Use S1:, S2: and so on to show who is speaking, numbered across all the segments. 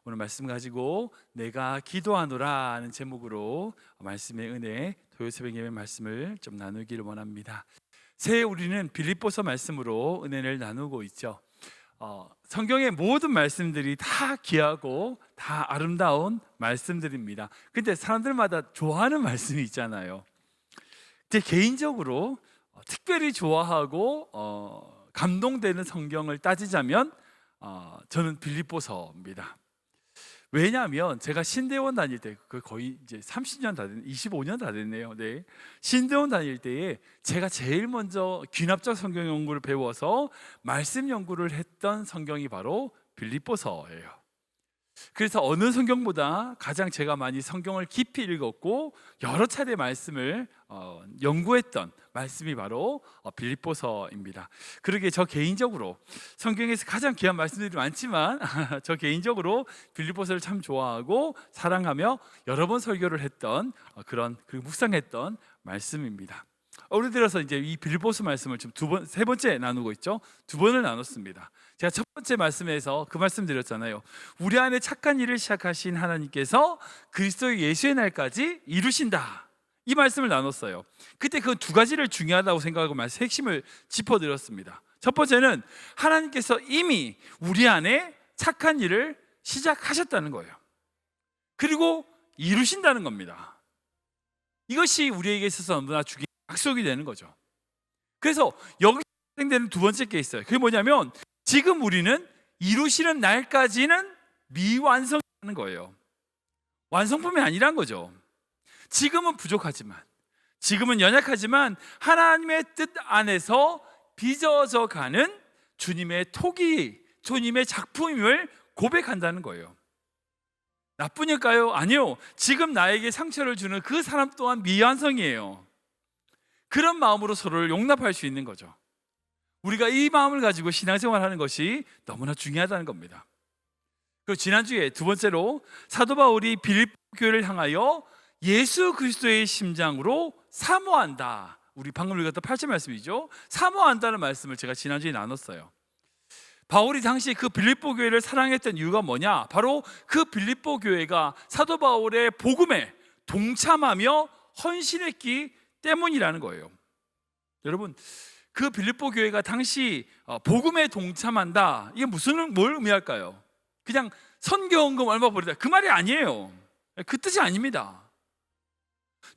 S1: 오늘 말씀 가지고 내가 기도하노라 하는 제목으로 말씀의 은혜 토요새벽 예배 말씀을 좀 나누기를 원합니다. 새해 우리는 빌립보서 말씀으로 은혜를 나누고 있죠. 성경의 모든 말씀들이 다 귀하고 다 아름다운 말씀들입니다. 근데 사람들마다 좋아하는 말씀이 있잖아요. 제 개인적으로 특별히 좋아하고 감동되는 성경을 따지자면 저는 빌립보서입니다. 왜냐하면 제가 신대원 다닐 때 거의 이제 30년 다 됐, 25년 다 됐네요. 네. 신대원 다닐 때에 제가 제일 먼저 귀납적 성경 연구를 배워서 말씀 연구를 했던 성경이 바로 빌립보서예요. 그래서 어느 성경보다 가장 제가 많이 성경을 깊이 읽었고 여러 차례 말씀을 연구했던 말씀이 바로 빌립보서입니다. 그러게 저 개인적으로 성경에서 가장 귀한 말씀들이 많지만 저 개인적으로 빌립보서를 참 좋아하고 사랑하며 여러 번 설교를 했던 그리고 묵상했던 말씀입니다. 올해 들어서 이제 이 빌립보서 말씀을 지금 세 번째 나누고 있죠. 두 번을 나눴습니다. 제가 첫 번째 말씀에서 그 말씀 드렸잖아요. 우리 안에 착한 일을 시작하신 하나님께서 그리스도 예수의 날까지 이루신다. 이 말씀을 나눴어요. 그때 그 두 가지를 중요하다고 생각하고 말씀 핵심을 짚어드렸습니다. 첫 번째는 하나님께서 이미 우리 안에 착한 일을 시작하셨다는 거예요. 그리고 이루신다는 겁니다. 이것이 우리에게 있어서 너무나 중요한 약속이 되는 거죠. 그래서 여기서 생기는 두 번째 게 있어요. 그게 뭐냐면 지금 우리는 이루시는 날까지는 미완성하는 거예요. 완성품이 아니란 거죠. 지금은 부족하지만, 지금은 연약하지만 하나님의 뜻 안에서 빚어져 가는 주님의 토기, 주님의 작품임을 고백한다는 거예요. 나쁘니까요? 아니요. 지금 나에게 상처를 주는 그 사람 또한 미완성이에요. 그런 마음으로 서로를 용납할 수 있는 거죠. 우리가 이 마음을 가지고 신앙생활하는 것이 너무나 중요하다는 겁니다. 그리고 지난주에 두 번째로 사도 바울이 빌립보 교회를 향하여 예수 그리스도의 심장으로 사모한다. 우리 방금 읽었던 8절 말씀이죠. 사모한다는 말씀을 제가 지난주에 나눴어요. 바울이 당시 그 빌립보 교회를 사랑했던 이유가 뭐냐? 바로 그 빌립보 교회가 사도 바울의 복음에 동참하며 헌신했기 때문이라는 거예요. 여러분, 그 빌립보 교회가 당시 복음에 동참한다. 이게 뭘 의미할까요? 그냥 선교헌금 얼마 버리다 그 말이 아니에요. 그 뜻이 아닙니다.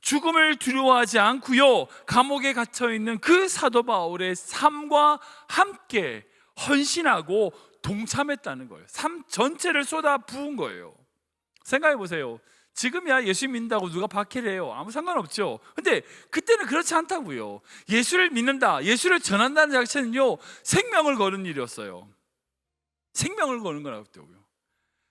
S1: 죽음을 두려워하지 않고요, 감옥에 갇혀있는 그 사도 바울의 삶과 함께 헌신하고 동참했다는 거예요. 삶 전체를 쏟아 부은 거예요. 생각해 보세요. 지금이야 예수 믿는다고 누가 박해를 해요. 아무 상관없죠. 근데 그때는 그렇지 않다고요. 예수를 믿는다, 예수를 전한다는 자체는요, 생명을 거는 일이었어요. 생명을 거는 거라고요.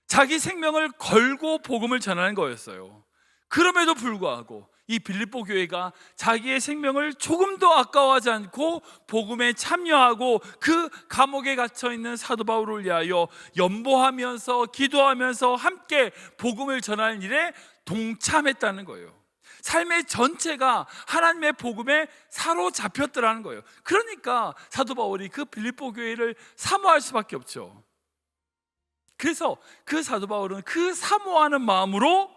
S1: 자기 생명을 걸고 복음을 전하는 거였어요. 그럼에도 불구하고 이 빌립보 교회가 자기의 생명을 조금도 아까워하지 않고 복음에 참여하고 그 감옥에 갇혀있는 사도 바울을 위하여 연보하면서 기도하면서 함께 복음을 전하는 일에 동참했다는 거예요. 삶의 전체가 하나님의 복음에 사로잡혔더라는 거예요. 그러니까 사도 바울이 그 빌립보 교회를 사모할 수밖에 없죠. 그래서 그 사도 바울은 그 사모하는 마음으로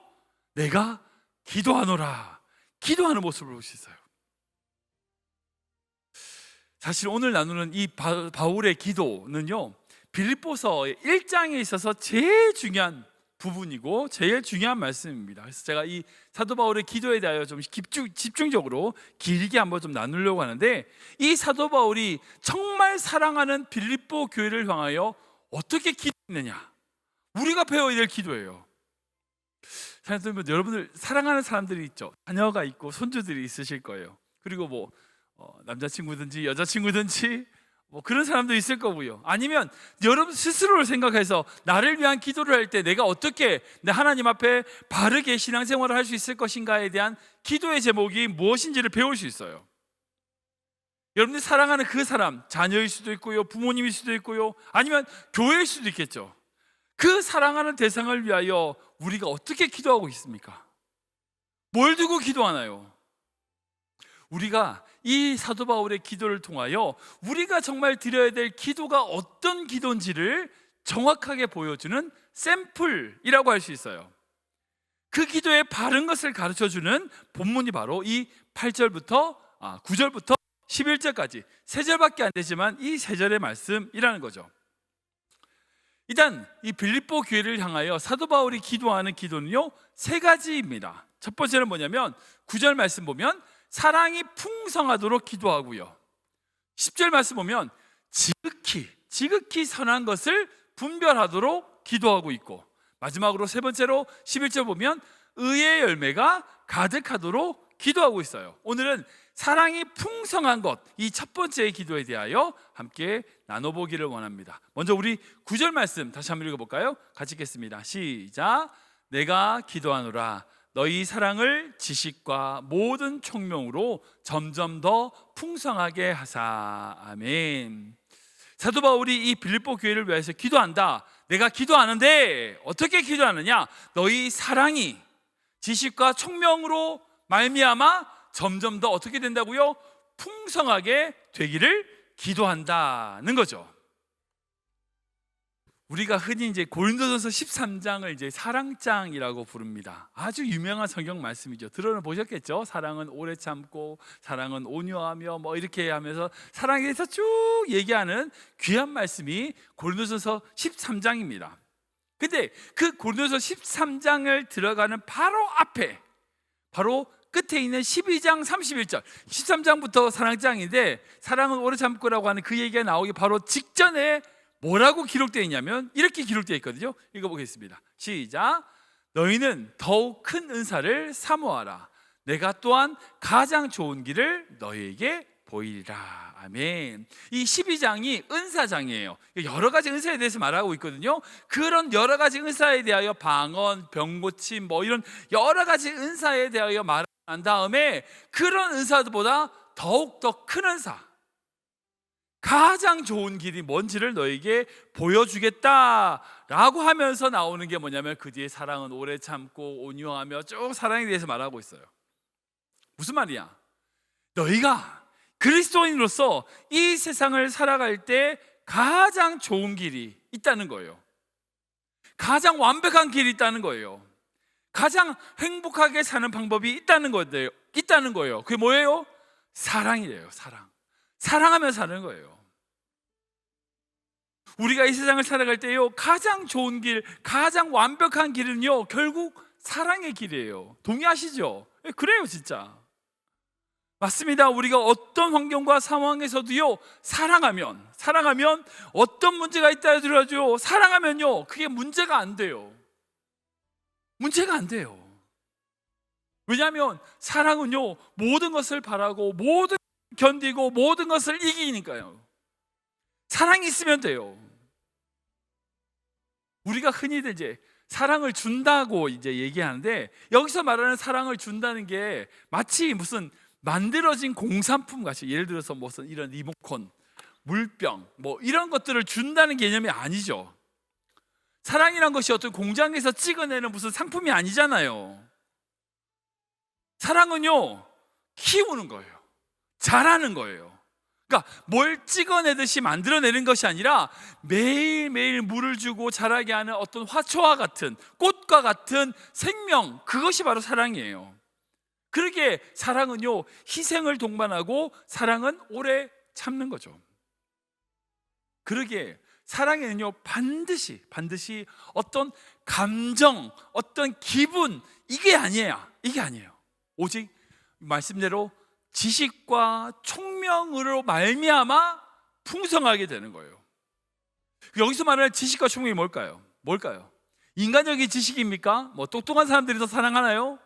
S1: 내가 기도하노라, 기도하는 모습을 볼 수 있어요. 사실 오늘 나누는 이 바울의 기도는요, 빌립보서 1장에 있어서 제일 중요한 부분이고 제일 중요한 말씀입니다. 그래서 제가 이 사도 바울의 기도에 대하여 좀 집중적으로 길게 한번 좀 나누려고 하는데, 이 사도 바울이 정말 사랑하는 빌립보 교회를 향하여 어떻게 기도했느냐, 우리가 배워야 될 기도예요. 여러분들 사랑하는 사람들이 있죠. 자녀가 있고 손주들이 있으실 거예요. 그리고 남자친구든지 여자친구든지 그런 사람도 있을 거고요. 아니면 여러분 스스로를 생각해서 나를 위한 기도를 할 때 내가 어떻게 내 하나님 앞에 바르게 신앙생활을 할 수 있을 것인가에 대한 기도의 제목이 무엇인지를 배울 수 있어요. 여러분들이 사랑하는 그 사람, 자녀일 수도 있고요, 부모님일 수도 있고요, 아니면 교회일 수도 있겠죠. 그 사랑하는 대상을 위하여 우리가 어떻게 기도하고 있습니까? 뭘 두고 기도하나요? 우리가 이 사도 바울의 기도를 통하여 우리가 정말 드려야 될 기도가 어떤 기도인지를 정확하게 보여주는 샘플이라고 할 수 있어요. 그 기도의 바른 것을 가르쳐주는 본문이 바로 이 8절부터 9절부터 11절까지 3절밖에 안 되지만 이 3절의 말씀이라는 거죠. 일단 이 빌립보 교회를 향하여 사도 바울이 기도하는 기도는요 3가지입니다. 첫 번째는 뭐냐면 9절 말씀 보면 사랑이 풍성하도록 기도하고요, 10절 말씀 보면 지극히 선한 것을 분별하도록 기도하고 있고, 마지막으로 세 번째로 11절 보면 의의 열매가 가득하도록 기도하고 있어요. 오늘은 사랑이 풍성한 것, 이 첫 번째의 기도에 대하여 함께 나눠보기를 원합니다. 먼저 우리 9절 말씀 다시 한번 읽어볼까요? 같이 읽겠습니다. 시작. 내가 기도하노라 너희 사랑을 지식과 모든 총명으로 점점 더 풍성하게 하사. 아멘. 사도 바울이 이 빌립보 교회를 위해서 기도한다. 내가 기도하는데 어떻게 기도하느냐? 너희 사랑이 지식과 총명으로 말미암아 점점 더 어떻게 된다고요? 풍성하게 되기를 기도한다는 거죠. 우리가 흔히 이제 고린도전서 13장을 이제 사랑장이라고 부릅니다. 아주 유명한 성경 말씀이죠. 들어보셨겠죠? 사랑은 오래 참고, 사랑은 온유하며, 뭐 이렇게 하면서 사랑에 대해서 쭉 얘기하는 귀한 말씀이 고린도전서 13장입니다. 근데 그 고린도전서 13장을 들어가는 바로 앞에, 바로 끝에 있는 12장 31절, 13장부터 사랑장인데 사랑은 오래 참고라고 하는 그 얘기가 나오기 바로 직전에 뭐라고 기록되어 있냐면 이렇게 기록되어 있거든요. 읽어보겠습니다. 시작. 너희는 더욱 큰 은사를 사모하라. 내가 또한 가장 좋은 길을 너희에게 보이리라. 아멘. 이 12장이 은사장이에요. 여러 가지 은사에 대해서 말하고 있거든요. 그런 여러 가지 은사에 대하여 방언, 병고침, 뭐 이런 여러 가지 은사에 대하여 말한 다음에 그런 은사보다 더욱 더 큰 은사, 가장 좋은 길이 뭔지를 너에게 보여주겠다라고 하면서 나오는 게 뭐냐면 그 뒤에 사랑은 오래 참고 온유하며 쭉 사랑에 대해서 말하고 있어요. 무슨 말이야? 너희가 그리스도인으로서 이 세상을 살아갈 때 가장 좋은 길이 있다는 거예요. 가장 완벽한 길이 있다는 거예요. 가장 행복하게 사는 방법이 있다는 거예요. 그게 뭐예요? 사랑이래요. 사랑하며 사는 거예요. 우리가 이 세상을 살아갈 때요 가장 좋은 길, 가장 완벽한 길은요 결국 사랑의 길이에요. 동의하시죠? 그래요 진짜. 맞습니다. 우리가 어떤 환경과 상황에서도요 사랑하면 어떤 문제가 있다 하더라도 사랑하면요 그게 문제가 안 돼요. 왜냐하면 사랑은요 모든 것을 바라고 모든 견디고 모든 것을 이기니까요. 사랑이 있으면 돼요. 우리가 흔히들 이제 사랑을 준다고 이제 얘기하는데 여기서 말하는 사랑을 준다는 게 마치 무슨 만들어진 공산품 같이, 예를 들어서 무슨 이런 리모컨, 물병 뭐 이런 것들을 준다는 개념이 아니죠. 사랑이란 것이 어떤 공장에서 찍어내는 무슨 상품이 아니잖아요. 사랑은요 키우는 거예요. 자라는 거예요. 그러니까 뭘 찍어내듯이 만들어내는 것이 아니라 매일매일 물을 주고 자라게 하는 어떤 화초와 같은, 꽃과 같은 생명, 그것이 바로 사랑이에요. 그러기에 사랑은요 희생을 동반하고 사랑은 오래 참는 거죠. 그러기에 사랑에는요 반드시 어떤 감정, 어떤 기분, 이게 아니에요. 오직 말씀대로 지식과 총명으로 말미암아 풍성하게 되는 거예요. 여기서 말하는 지식과 총명이 뭘까요? 인간적인 지식입니까? 뭐 똑똑한 사람들이 더 사랑하나요?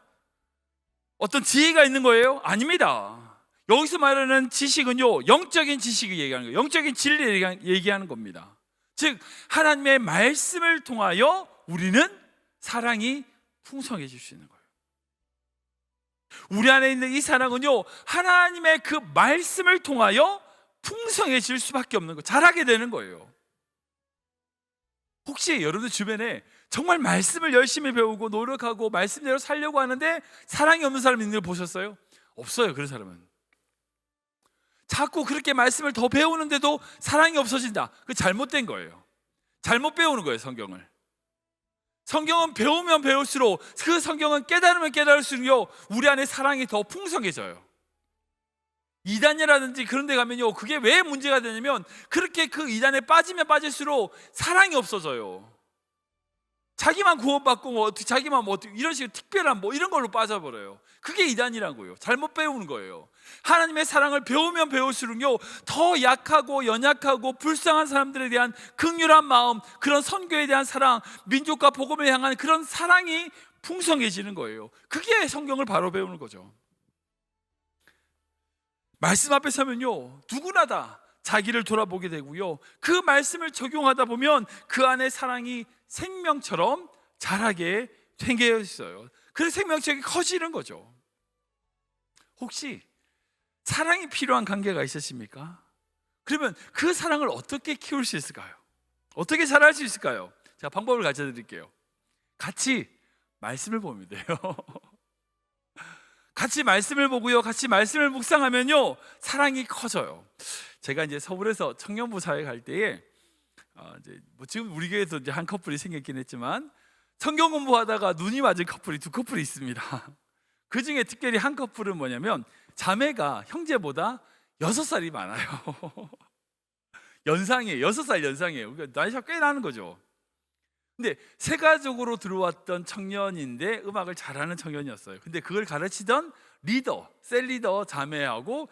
S1: 어떤 지혜가 있는 거예요? 아닙니다. 여기서 말하는 지식은요 영적인 지식을 얘기하는 거예요. 영적인 진리를 얘기하는 겁니다. 즉 하나님의 말씀을 통하여 우리는 사랑이 풍성해질 수 있는 거예요. 우리 안에 있는 이 사랑은요 하나님의 그 말씀을 통하여 풍성해질 수밖에 없는 거예요. 자라게 되는 거예요. 혹시 여러분들 주변에 정말 말씀을 열심히 배우고 노력하고 말씀대로 살려고 하는데 사랑이 없는 사람 있는 걸 보셨어요? 없어요. 그런 사람은 자꾸 그렇게 말씀을 더 배우는데도 사랑이 없어진다. 그게 잘못된 거예요. 잘못 배우는 거예요, 성경을. 성경은 배우면 배울수록, 그 성경은 깨달으면 깨달을수록 우리 안에 사랑이 더 풍성해져요. 이단이라든지 그런 데 가면요, 그게 왜 문제가 되냐면 그렇게 그 이단에 빠지면 빠질수록 사랑이 없어져요. 자기만 구원받고 자기만 이런 식으로 특별한 이런 걸로 빠져버려요. 그게 이단이라고요. 잘못 배우는 거예요. 하나님의 사랑을 배우면 배울수록요, 더 약하고 연약하고 불쌍한 사람들에 대한 긍휼한 마음, 그런 선교에 대한 사랑, 민족과 복음을 향한 그런 사랑이 풍성해지는 거예요. 그게 성경을 바로 배우는 거죠. 말씀 앞에 서면요, 누구나 다 자기를 돌아보게 되고요, 그 말씀을 적용하다 보면 그 안에 사랑이 생명처럼 자라게 생겨 있어요. 그래서 생명력이 커지는 거죠. 혹시 사랑이 필요한 관계가 있으십니까? 그러면 그 사랑을 어떻게 키울 수 있을까요? 어떻게 자랄 수 있을까요? 제가 방법을 가르쳐 드릴게요. 같이 말씀을 보면 돼요. 같이 말씀을 보고요, 같이 말씀을 묵상하면요, 사랑이 커져요. 제가 이제 서울에서 청년부 사회 갈 때에 이제 지금 우리 교회에도 이제 한 커플이 생겼긴 했지만, 성경 공부하다가 눈이 맞은 커플이 두 커플이 있습니다. 그 중에 특별히 한 커플은 뭐냐면 자매가 형제보다 6살이 많아요. 연상이에요. 6살 연상이에요. 그러니까 나이가 꽤 나는 거죠. 근데 세가족으로 들어왔던 청년인데 음악을 잘하는 청년이었어요. 근데 그걸 가르치던 리더, 셀리더 자매하고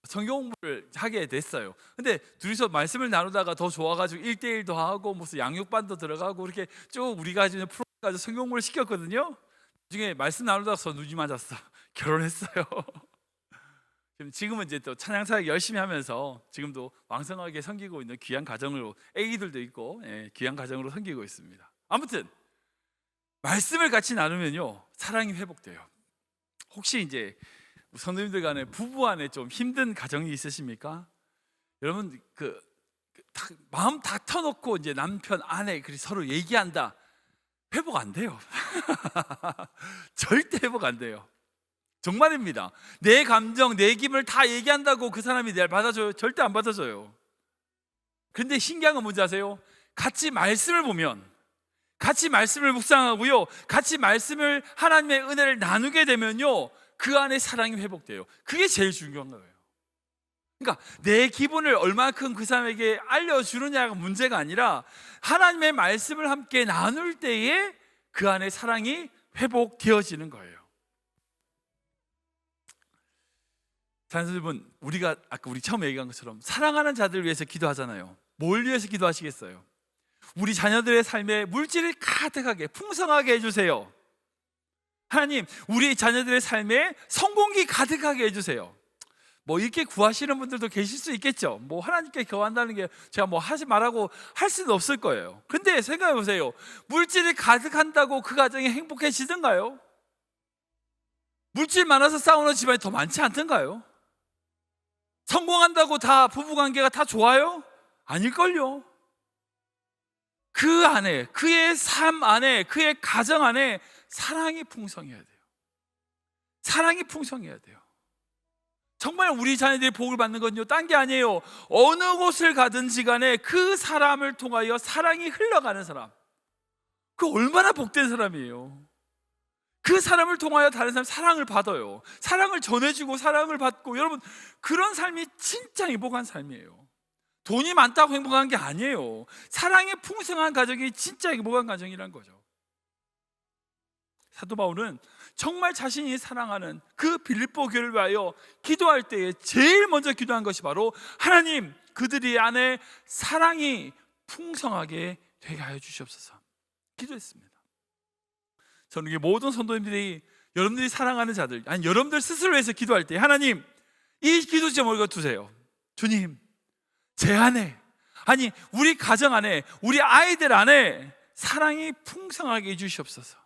S1: 성경 공부를 하게 됐어요. 근데 둘이서 말씀을 나누다가 더 좋아가지고 1대1도 하고 무슨 양육반도 들어가고 이렇게 쭉 우리가 지금 프로 가지고 성경 공부를 시켰거든요. 중에 말씀 나누다가 눈이 맞았어. 결혼했어요. 지금은 이제 또 찬양사역 열심히 하면서 지금도 왕성하게 섬기고 있는 귀한 가정으로, 아기들도 있고, 귀한 가정으로 섬기고 있습니다. 아무튼 말씀을 같이 나누면요, 사랑이 회복돼요. 혹시 이제 성도님들 간에 부부 안에 좀 힘든 가정이 있으십니까? 여러분 마음 다 터놓고 이제 남편 아내 서로 얘기한다, 회복 안 돼요. 절대 회복 안 돼요. 정말입니다. 내 감정, 내 기분을 다 얘기한다고 그 사람이 날 받아줘요? 절대 안 받아줘요. 그런데 신기한 건 뭔지 아세요? 같이 말씀을 보면, 같이 말씀을 묵상하고요, 같이 말씀을, 하나님의 은혜를 나누게 되면요, 그 안에 사랑이 회복돼요. 그게 제일 중요한 거예요. 그러니까 내 기분을 얼마큼 그 사람에게 알려주느냐가 문제가 아니라 하나님의 말씀을 함께 나눌 때에 그 안에 사랑이 회복되어지는 거예요. 자녀들 여러분, 우리가 아까 우리 처음 얘기한 것처럼 사랑하는 자들을 위해서 기도하잖아요. 뭘 위해서 기도하시겠어요? 우리 자녀들의 삶에 물질이 가득하게 풍성하게 해주세요. 하나님, 우리 자녀들의 삶에 성공이 가득하게 해주세요. 이렇게 구하시는 분들도 계실 수 있겠죠. 하나님께 구한다는 게 제가 하지 말라고 할 수는 없을 거예요. 근데 생각해 보세요. 물질이 가득한다고 그 가정이 행복해지던가요? 물질 많아서 싸우는 집안이 더 많지 않던가요? 성공한다고 다 부부관계가 다 좋아요? 아닐걸요. 그 안에, 그의 삶 안에, 그의 가정 안에 사랑이 풍성해야 돼요. 사랑이 풍성해야 돼요. 정말 우리 자녀들이 복을 받는 건요, 딴 게 아니에요. 어느 곳을 가든지 간에 그 사람을 통하여 사랑이 흘러가는 사람, 그 얼마나 복된 사람이에요. 그 사람을 통하여 다른 사람 사랑을 받아요. 사랑을 전해주고 사랑을 받고, 여러분, 그런 삶이 진짜 행복한 삶이에요. 돈이 많다고 행복한 게 아니에요. 사랑이 풍성한 가정이 진짜 행복한 가정이란 거죠. 사도 바울은 정말 자신이 사랑하는 그 빌립보 교회를 위하여 기도할 때에 제일 먼저 기도한 것이 바로, 하나님, 그들이 안에 사랑이 풍성하게 되게 하여 주시옵소서 기도했습니다. 저는 이게 모든 성도님들이, 여러분들이 사랑하는 자들, 아니 여러분들 스스로 해서 기도할 때, 하나님, 이 기도 제목을 두세요. 주님, 제 안에, 아니 우리 가정 안에, 우리 아이들 안에 사랑이 풍성하게 해주시옵소서.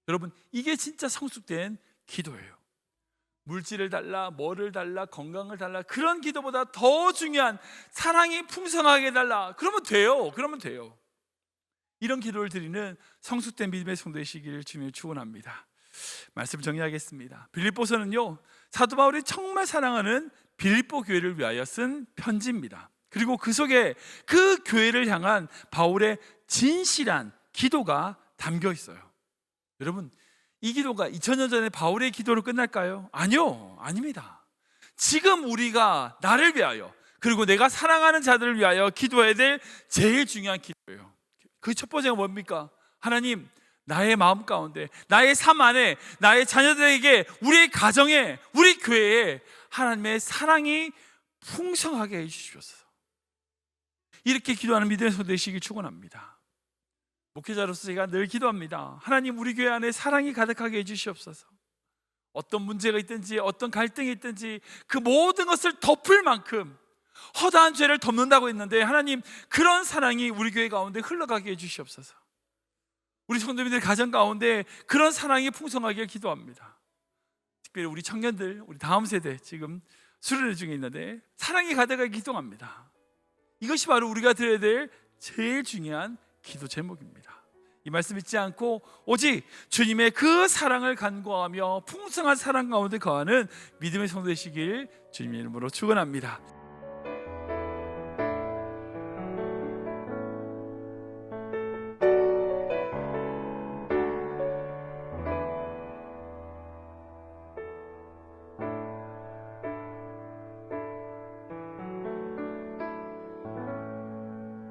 S1: 여러분, 이게 진짜 성숙된 기도예요. 물질을 달라, 뭐를 달라, 건강을 달라, 그런 기도보다 더 중요한 사랑이 풍성하게 달라. 그러면 돼요. 그러면 돼요. 이런 기도를 드리는 성숙된 믿음의 성도이시기를 주님을 축원합니다. 말씀 정리하겠습니다. 빌립보서는요, 사도 바울이 정말 사랑하는 빌립보 교회를 위하여 쓴 편지입니다. 그리고 그 속에 그 교회를 향한 바울의 진실한 기도가 담겨 있어요. 여러분, 이 기도가 2000년 전에 바울의 기도로 끝날까요? 아니요, 아닙니다. 지금 우리가 나를 위하여, 그리고 내가 사랑하는 자들을 위하여 기도해야 될 제일 중요한 기도예요. 그 첫 번째가 뭡니까? 하나님, 나의 마음 가운데, 나의 삶 안에, 나의 자녀들에게, 우리의 가정에, 우리 교회에 하나님의 사랑이 풍성하게 해주시옵소서. 이렇게 기도하는 믿음의 손 되시길 축원합니다. 목회자로서 제가 늘 기도합니다. 하나님, 우리 교회 안에 사랑이 가득하게 해주시옵소서. 어떤 문제가 있든지, 어떤 갈등이 있든지 그 모든 것을 덮을 만큼 허다한 죄를 덮는다고 했는데, 하나님, 그런 사랑이 우리 교회 가운데 흘러가게 해주시옵소서. 우리 성도님들 가정 가운데 그런 사랑이 풍성하게 기도합니다. 특별히 우리 청년들, 우리 다음 세대 지금 수련회 중에 있는데 사랑이 가득하게 기도합니다. 이것이 바로 우리가 드려야 될 제일 중요한 기도 제목입니다. 이 말씀 잊지 않고 오직 주님의 그 사랑을 간구하며 풍성한 사랑 가운데 거하는 믿음의 성도 되시길 주님의 이름으로 축원합니다.